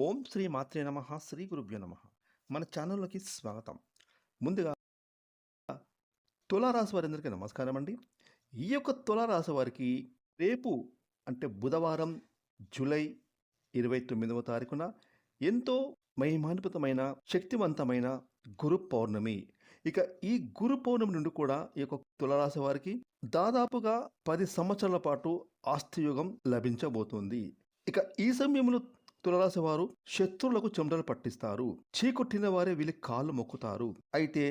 ఓం శ్రీ మాత్రే నమః శ్రీ గురుభ్యో నమః. మన ఛానల్‌లోకి స్వాగతం. ముందుగా తులారాశి వారందరికీ నమస్కారం అండి. ఈ యొక్క తులారాశి వారికి రేపు అంటే బుధవారం జూలై 29వ తారీఖున ఎంతో మహిమాన్వితమైన, శక్తివంతమైన గురు పౌర్ణమి. ఇక ఈ గురు పౌర్ణమి నుండి కూడా ఈ యొక్క తులారాశి వారికి దాదాపుగా 10 సంవత్సరాల పాటు ఆస్తియోగం లభించబోతుంది. ఇక ఈ సమయంలో తులారాశి వారు శత్రువులకు చెమటలు పట్టిస్తారు. చీకొట్టిన వారే వీళ్ళ కాళ్ళు మొక్కుతారు. అయితే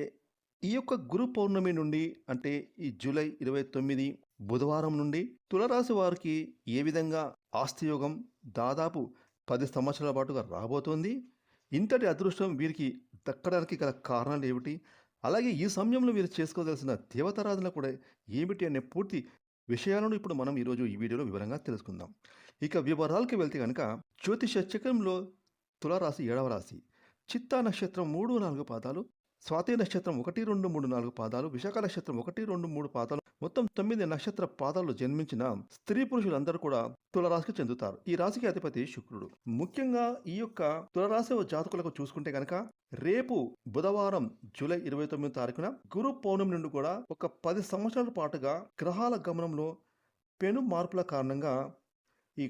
ఈ యొక్క గురు పౌర్ణమి నుండి అంటే ఈ జూలై 29 బుధవారం నుండి తులారాశి వారికి ఏ విధంగా ఆస్తియోగం దాదాపు 10 సంవత్సరాల పాటుగా రాబోతోంది. ఇంతటి అదృష్టం వీరికి దక్కడానికి గల కారణాలు ఏమిటి? అలాగే ఈ సమయంలో వీరు చేసుకోదలసిన దేవతారాధన కూడా ఏమిటి అనే పూర్తి విషయాలను ఇప్పుడు మనం ఈరోజు ఈ వీడియోలో వివరంగా తెలుసుకుందాం. ఇక వివరాలకు వెళ్తే కనుక జ్యోతిష చక్రంలో తులారాశి 7వ రాశి. చిత్తా నక్షత్రం 3, 4 పాదాలు, స్వాతి నక్షత్రం 1, 2, 3, 4 పాదాలు, విశాఖ నక్షత్రం 1, 2, 3 పాదాలు, మొత్తం 9 నక్షత్ర పాదాల్లో జన్మించిన స్త్రీ పురుషులందరూ కూడా తులరాశికి చెందుతారు. ఈ రాశికి అధిపతి శుక్రుడు. ముఖ్యంగా ఈ యొక్క తులరాశి జాతకులకు చూసుకుంటే కనుక రేపు బుధవారం జూలై 29 తారీఖున గురు పౌర్ణమి నుండి కూడా ఒక 10 సంవత్సరాల పాటుగా గ్రహాల గమనంలో పెను మార్పుల కారణంగా ఈ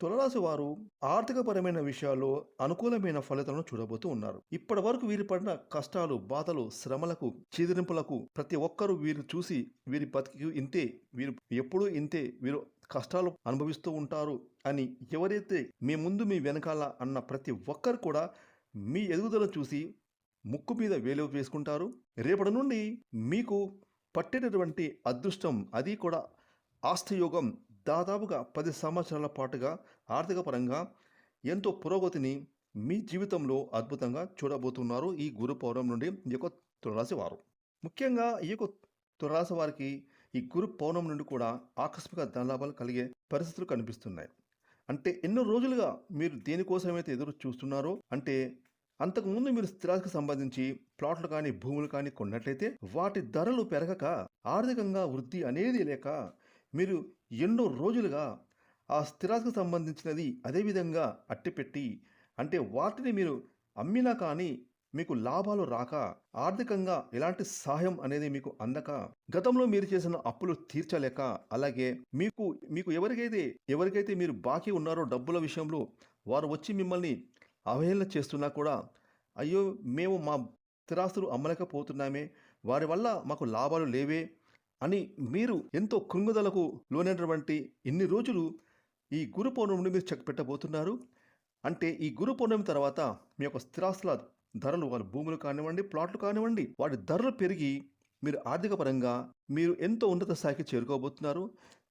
తులరాశి వారు ఆర్థికపరమైన విషయాల్లో అనుకూలమైన ఫలితాలను చూడబోతూ ఉన్నారు. ఇప్పటి వరకు వీరి పడిన కష్టాలు, బాధలు, శ్రమలకు, చీదరింపులకు ప్రతి ఒక్కరూ వీరు చూసి వీరి బతికి ఇంతే, వీరు ఎప్పుడూ ఇంతే, వీరు కష్టాలు అనుభవిస్తూ ఉంటారు అని ఎవరైతే మీ ముందు మీ వెనకాల అన్న ప్రతి ఒక్కరు కూడా మీ ఎదుగుదల చూసి ముక్కు మీద వేలు వేసుకుంటారు. రేపటి నుండి మీకు పట్టేటటువంటి అదృష్టం, అది కూడా ఆస్తియోగం దాదాపుగా 10 సంవత్సరాల పాటుగా ఆర్థిక పరంగా ఎంతో పురోగతిని మీ జీవితంలో అద్భుతంగా చూడబోతున్నారు ఈ గురు పౌర్ణమి నుండి ఈ యొక్క తులరాశి వారు. ముఖ్యంగా ఈ యొక్క తులరాశి వారికి ఈ గురు పౌర్ణమి నుండి కూడా ఆకస్మిక ధనలాభాలు కలిగే పరిస్థితులు కనిపిస్తున్నాయి. అంటే ఎన్నో రోజులుగా మీరు దేనికోసమైతే ఎదురు చూస్తున్నారో, అంటే అంతకుముందు మీరు స్థిరాస్తికి సంబంధించి ప్లాట్లు కానీ భూములు కానీ కొన్నట్లయితే వాటి ధరలు పెరగక ఆర్థికంగా వృద్ధి అనేది లేక మీరు ఎన్నో రోజులుగా ఆ స్థిరాస్తికి సంబంధించినది అదేవిధంగా అట్టిపెట్టి, అంటే వాటిని మీరు అమ్మినా కానీ మీకు లాభాలు రాక, ఆర్థికంగా ఎలాంటి సహాయం అనేది మీకు అందక, గతంలో మీరు చేసిన అప్పులు తీర్చలేక, అలాగే మీకు ఎవరికైతే మీరు బాకీ ఉన్నారో డబ్బుల విషయంలో వారు వచ్చి మిమ్మల్ని అవహేళన చేస్తున్నా కూడా, అయ్యో మేము మా స్థిరాస్తులు అమ్మలేకపోతున్నామే, వారి వల్ల మాకు లాభాలు లేవే అని మీరు ఎంతో కృంగుదలకు లోనైనటువంటి ఇన్ని రోజులు ఈ గురు పౌర్ణమిని మీరు చెక్ పెట్టబోతున్నారు. అంటే ఈ గురు పౌర్ణమి తర్వాత మీ యొక్క స్థిరాస్తుల ధరలు, వాళ్ళ భూములు కానివ్వండి, ప్లాట్లు కానివ్వండి, వాటి ధరలు పెరిగి మీరు ఆర్థిక పరంగా మీరు ఎంతో ఉన్నత స్థాయికి చేరుకోబోతున్నారు.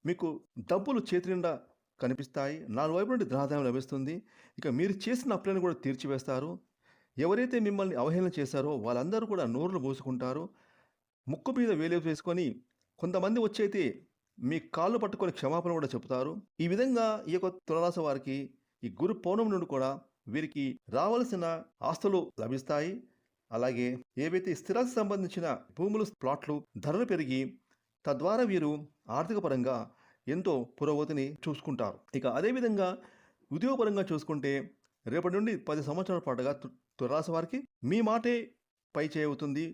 మీకు డబ్బులు చేతి నిండా కనిపిస్తాయి. 4 వైపు నుండి ధనాదాయం లభిస్తుంది. ఇక మీరు చేసిన అప్పులను కూడా తీర్చివేస్తారు. ఎవరైతే మిమ్మల్ని అవహేళన చేశారో వాళ్ళందరూ కూడా నోరులు మూసుకుంటారు. ముక్కు మీద వేలు వేసుకొని కొంతమంది వచ్చైతే మీ కాళ్ళు పట్టుకొని క్షమాపణ కూడా చెబుతారు. ఈ విధంగా ఈ యొక్క తులరాశి వారికి ఈ గురు పౌర్ణమి నుండి కూడా వీరికి రావాల్సిన ఆస్తులు లభిస్తాయి. అలాగే ఏవైతే స్థిరాస్తికి సంబంధించిన భూములు, ప్లాట్లు ధరలు పెరిగి తద్వారా వీరు ఆర్థిక పరంగా ఎంతో పురోగతిని చూసుకుంటారు. ఇక అదేవిధంగా ఉద్యోగపరంగా చూసుకుంటే రేపటి నుండి 10 సంవత్సరాల పాటుగా తులరాశి వారికి మీ మాటే పై చేయవుతుంది.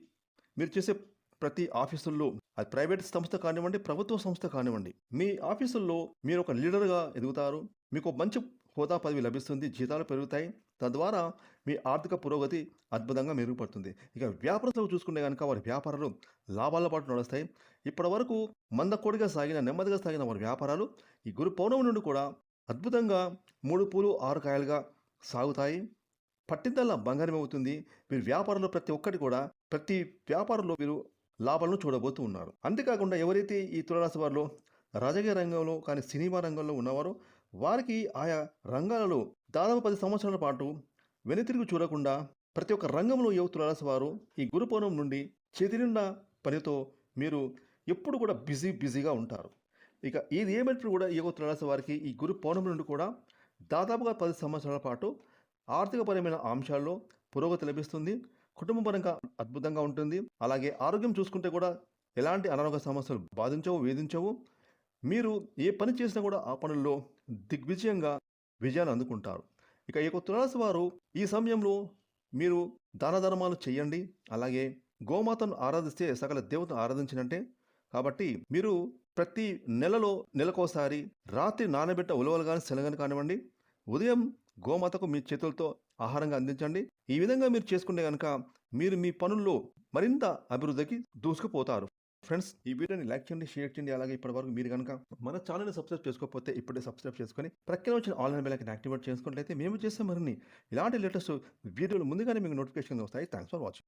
మీరు చేసే ప్రతి ఆఫీసుల్లో, అది ప్రైవేట్ సంస్థ కానివ్వండి, ప్రభుత్వ సంస్థ కానివ్వండి, మీ ఆఫీసుల్లో మీరు ఒక లీడర్గా ఎదుగుతారు. మీకు మంచి హోదా పదవి లభిస్తుంది, జీతాలు పెరుగుతాయి. తద్వారా మీ ఆర్థిక పురోగతి అద్భుతంగా మెరుగుపడుతుంది. ఇక వ్యాపారస్తులు చూసుకుంటే కనుక వారి వ్యాపారాలు లాభాల పాటు నడుస్తాయి. ఇప్పటి వరకు మందకోడిగా సాగిన, నెమ్మదిగా సాగిన వారి వ్యాపారాలు ఈ గురు పౌర్ణమి నుండి కూడా అద్భుతంగా 3 పూలు 6 కాయలుగా సాగుతాయి. పట్టిందల్లా బంగారం అవుతుంది. మీరు వ్యాపారంలో ప్రతి వ్యాపారంలో మీరు లాభాలను చూడబోతూ ఉన్నారు. అంతేకాకుండా ఎవరైతే ఈ తులరాశి వారిలో రాజకీయ రంగంలో కానీ సినిమా రంగంలో ఉన్నవారో వారికి ఆయా రంగాలలో దాదాపు 10 సంవత్సరాల పాటు వెనుతిరిగి చూడకుండా ప్రతి ఒక్క రంగంలో ఏ తులరాశి వారు ఈ గురు పౌర్ణమి నుండి చేతి నిండా పనితో మీరు ఎప్పుడు కూడా బిజీగా ఉంటారు. ఇక ఇది ఏమైనప్పుడు కూడా ఈ తులరాశి వారికి ఈ గురు పౌర్ణమి నుండి కూడా దాదాపుగా 10 సంవత్సరాల పాటు ఆర్థికపరమైన అంశాల్లో పురోగతి లభిస్తుంది. కుటుంబపరంగా అద్భుతంగా ఉంటుంది. అలాగే ఆరోగ్యం చూసుకుంటే కూడా ఎలాంటి అనారోగ్య సమస్యలు బాధించవు, వేధించవు. మీరు ఏ పని చేసినా కూడా ఆ పనుల్లో దిగ్విజయంగా విజయాన్ని అందుకుంటారు. ఇక ఈ యొక్క తులారాశి వారు ఈ సమయంలో మీరు దాన ధర్మాలు చేయండి. అలాగే గోమాతను ఆరాధిస్తే సకల దేవతను ఆరాధించినట్టే. కాబట్టి మీరు ప్రతి నెలకోసారి రాత్రి నానబెట్ట ఉలవలు గాని, శనగలు కానివ్వండి, ఉదయం గోమాతకు మీ చేతులతో ఆహారంగా అందించండి. ఈ విధంగా మీరు చేసుకుంటే గనక మీరు మీ పనుల్లో మరింత అభివృద్ధికి దూసుకుపోతారు. ఫ్రెండ్స్, ఈ వీడియోని లైక్ చేయండి, షేర్ చేయండి. అలాగే ఇప్పటివరకు మీరు గనక మన ఛానల్‌ని సబ్స్క్రైబ్ చేసుకోకపోతే ఇప్పుడే సబ్స్క్రైబ్ చేసుకొని ప్రక్కనే వచ్చిన ఆల్ బెల్ ఐకాన్ యాక్టివేట్ చేసుకున్నట్లయితే మేము చేసే మరిన్ని ఇలాంటి లేటెస్ట్ వీడియోలు ముందుగానే మీకు నోటిఫికేషన్ వస్తాయి. Thanks for watching.